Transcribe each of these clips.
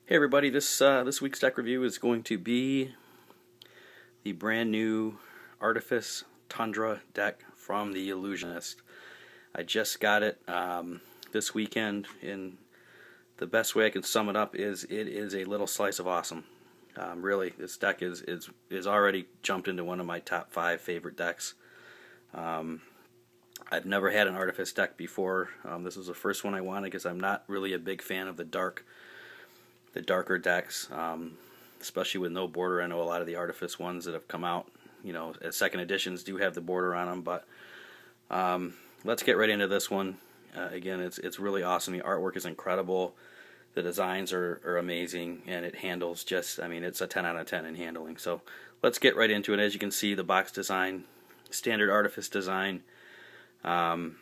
Hey everybody, this week's deck review is going to be the brand new Artifice Tundra deck from the Ellusionist. I just got it this weekend, and the best way I can sum it up is it is a little slice of awesome. Really, this deck is already jumped into one of my top 5 favorite decks. I've never had an Artifice deck before. This was the first one I wanted because I'm not really a big fan of the darker decks, especially with no border. I know a lot of the Artifice ones that have come out, as second editions do have the border on them, but let's get right into this one. Again, it's really awesome. The artwork is incredible. The designs are amazing, and it handles it's a 10 out of 10 in handling. So let's get right into it. As you can see, the box design, standard Artifice design. As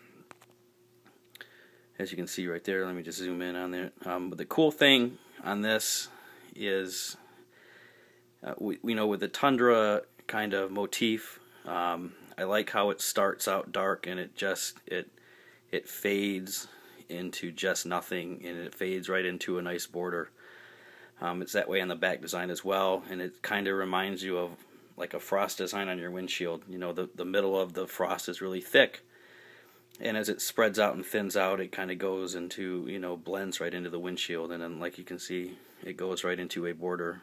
you can see right there, let me just zoom in on there. But the cool thing on this is, with the Tundra kind of motif, I like how it starts out dark and it fades into just nothing, and it fades right into a nice border. It's that way on the back design as well, and it kind of reminds you of like a frost design on your windshield. The middle of the frost is really thick, and as it spreads out and thins out, it kind of goes into, blends right into the windshield, and then, like you can see, it goes right into a border,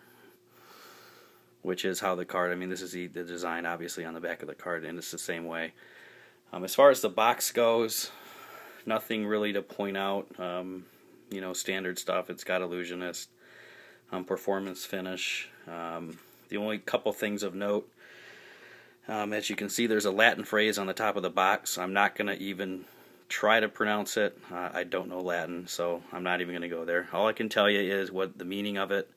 which is how the card, this is the design obviously on the back of the card, and it's the same way. As far as the box goes, nothing really to point out. Standard stuff. It's got Ellusionist, performance finish. The only couple things of note, as you can see, there's a Latin phrase on the top of the box. I'm not going to even try to pronounce it. I don't know Latin, so I'm not even going to go there. All I can tell you is what the meaning of it,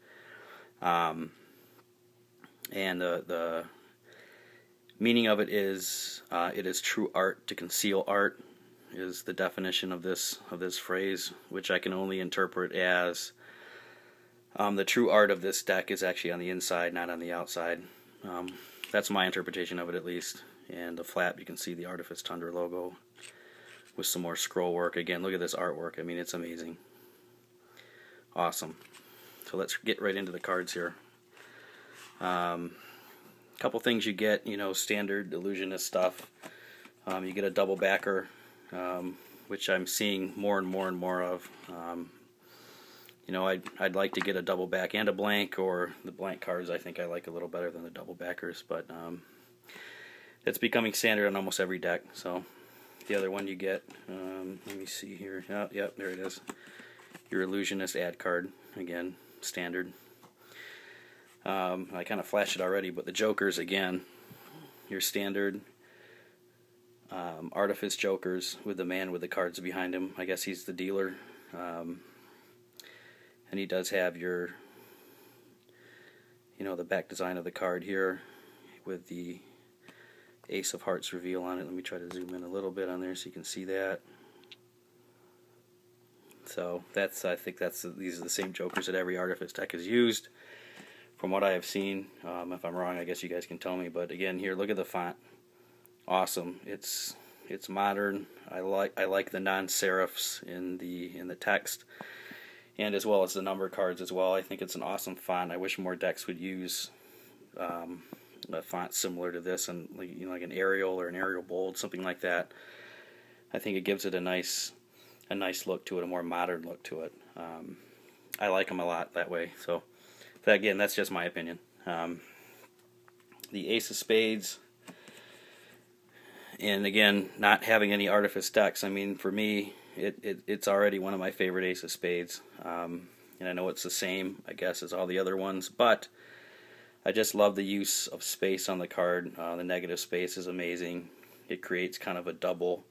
and the meaning of it is true art to conceal art, is the definition of this phrase, which I can only interpret as the true art of this deck is actually on the inside, not on the outside. That's my interpretation of it, at least. And the flap, you can see the Artifice Tundra logo with some more scroll work. Again, look at this artwork. It's amazing. Awesome. So let's get right into the cards here. Couple things you get, standard Ellusionist stuff. You get a double backer, which I'm seeing more and more and more of. I'd like to get a double back and a blank, or the blank cards I think I like a little better than the double backers, but it's becoming standard on almost every deck. So the other one you get, let me see here. Oh, yep, there it is. Your Illusionist ad card, again, standard. I kind of flashed it already, but the Jokers, again, your standard Artifice Jokers with the man with the cards behind him. I guess he's the dealer. And he does have your, the back design of the card here with the Ace of Hearts reveal on it. Let me try to zoom in a little bit on there so you can see that. So I think these are the same Jokers that every Artifice deck has used, from what I have seen. If I'm wrong, I guess you guys can tell me. But again, here, look at the font. Awesome. It's modern. I like the non-serifs in the text, and as well as the number cards as well. I think it's an awesome font. I wish more decks would use a font similar to this, and like an Arial or an Arial Bold, something like that. I think it gives it a nice look to it, a more modern look to it. I like them a lot that way. So again, that's just my opinion. The Ace of Spades, and again, not having any Artifice decks, for me, it's already one of my favorite Ace of Spades. And I know it's the same, I guess, as all the other ones, but I just love the use of space on the card. The negative space is amazing. It creates kind of a double,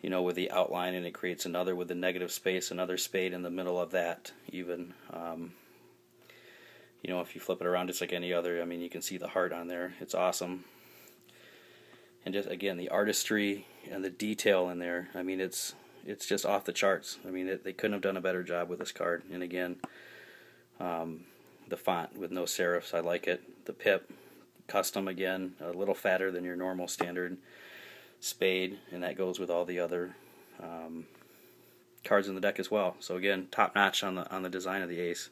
with the outline, and it creates another with the negative space, another spade in the middle of that, even. If you flip it around just like any other, you can see the heart on there. It's awesome. And just, again, the artistry and the detail in there, it's just off the charts. They couldn't have done a better job with this card. And again, the font with no serifs, I like it. The pip, custom again, a little fatter than your normal standard spade, and that goes with all the other cards in the deck as well. So again, top notch on the design of the ace.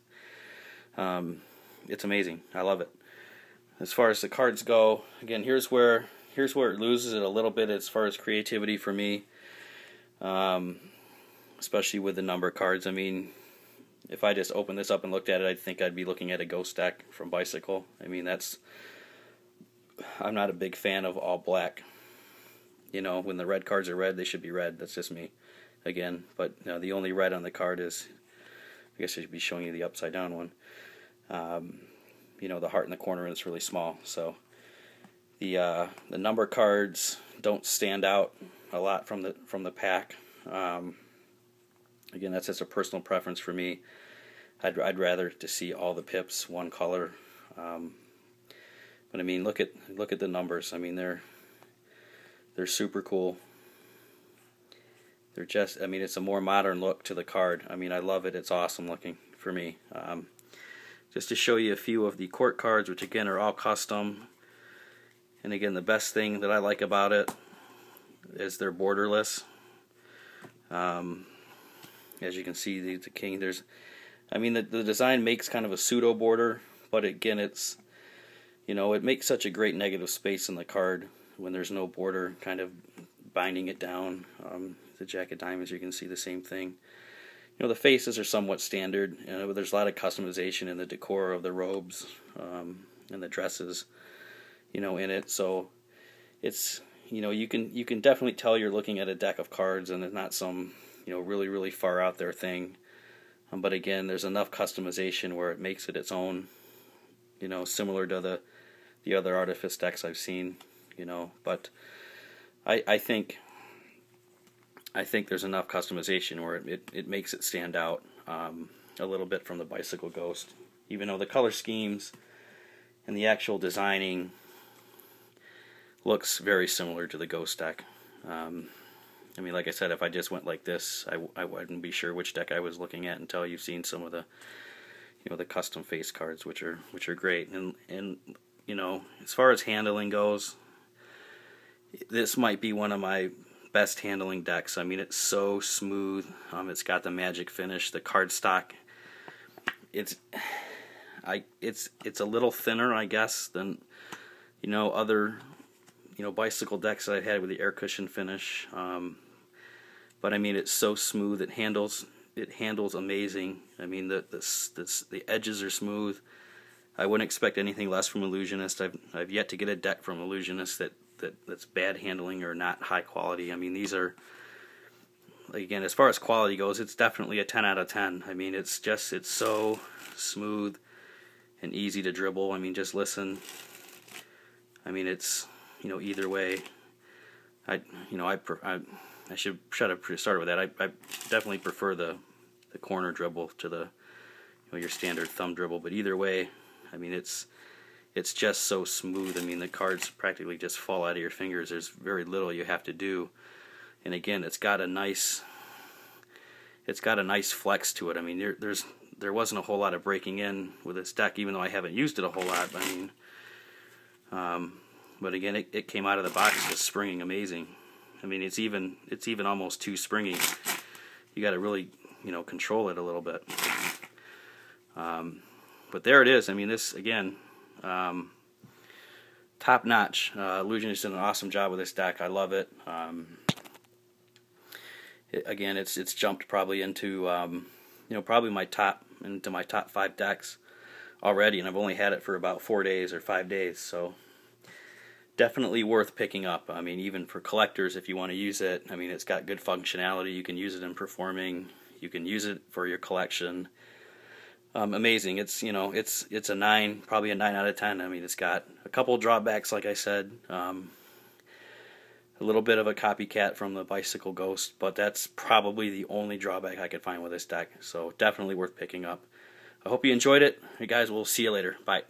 It's amazing. I love it. As far as the cards go, again, here's where it loses it a little bit as far as creativity for me, especially with the number cards. I mean, if I just opened this up and looked at it, I'd think I'd be looking at a ghost deck from Bicycle. I mean, I'm not a big fan of all black. You know, when the red cards are red, they should be red. That's just me, again. But the only red on the card is, I guess I should be showing you the upside down one. You know, the heart in the corner is really small. So the number cards don't stand out a lot from the pack. Again, that's just a personal preference for me. I'd rather to see all the pips one color. But I mean, look at the numbers. I mean, they're super cool. They're just, I mean, it's a more modern look to the card. I mean, I love it. It's awesome looking for me. Just to show you a few of the court cards, which again are all custom. And again, the best thing that I like about it is they're borderless. As you can see, the king, I mean, the design makes kind of a pseudo border, but again, it's, you know, it makes such a great negative space in the card when there's no border kind of binding it down. The Jack of Diamonds, you can see the same thing. You know, the faces are somewhat standard. You know, but there's a lot of customization in the decor of the robes and the dresses, you know, in it. So it's, you know, you can definitely tell you're looking at a deck of cards and it's not some, you know, really, really far out there thing. But again, there's enough customization where it makes it its own, you know, similar to the other Artifice decks I've seen, you know. But I think there's enough customization where it makes it stand out a little bit from the Bicycle Ghost, even though the color schemes and the actual designing looks very similar to the Ghost deck. I mean, like I said, if I just went like this, I wouldn't be sure which deck I was looking at until you've seen some of the, you know, the custom face cards, which are great. And you know, as far as handling goes, this might be one of my best handling decks. I mean, it's so smooth. It's got the magic finish. The cardstock, it's a little thinner, I guess, than, you know, other, you know, Bicycle decks that I've had with the air cushion finish. But I mean, it's so smooth. It handles amazing. I mean, the edges are smooth. I wouldn't expect anything less from Ellusionist. I've yet to get a deck from Ellusionist that's bad handling or not high quality. I mean, these are, again, as far as quality goes, it's definitely a 10 out of 10. I mean, it's so smooth and easy to dribble. I mean, just listen. I mean, it's, you know, either way, I should have started with that. I definitely prefer the corner dribble to the, you know, your standard thumb dribble. But either way, I mean, it's just so smooth. I mean, the cards practically just fall out of your fingers. There's very little you have to do. And again, it's got a nice flex to it. I mean, there wasn't a whole lot of breaking in with this deck, even though I haven't used it a whole lot. I mean, but again, it came out of the box just springing amazing. I mean, it's even almost too springy. You got to really, you know, control it a little bit. But there it is. I mean, this again, top notch. Ellusionist did an awesome job with this deck. I love it. Again, it's jumped probably into you know, probably my top 5 decks already, and I've only had it for about 4 days or 5 days. So definitely worth picking up. I mean, even for collectors, if you want to use it, I mean, it's got good functionality. You can use it in performing. You can use it for your collection. Amazing. It's, you know, it's a 9, probably a 9 out of 10. I mean, it's got a couple drawbacks, like I said. A little bit of a copycat from the Bicycle Ghost, but that's probably the only drawback I could find with this deck. So definitely worth picking up. I hope you enjoyed it. Hey guys, we'll see you later. Bye.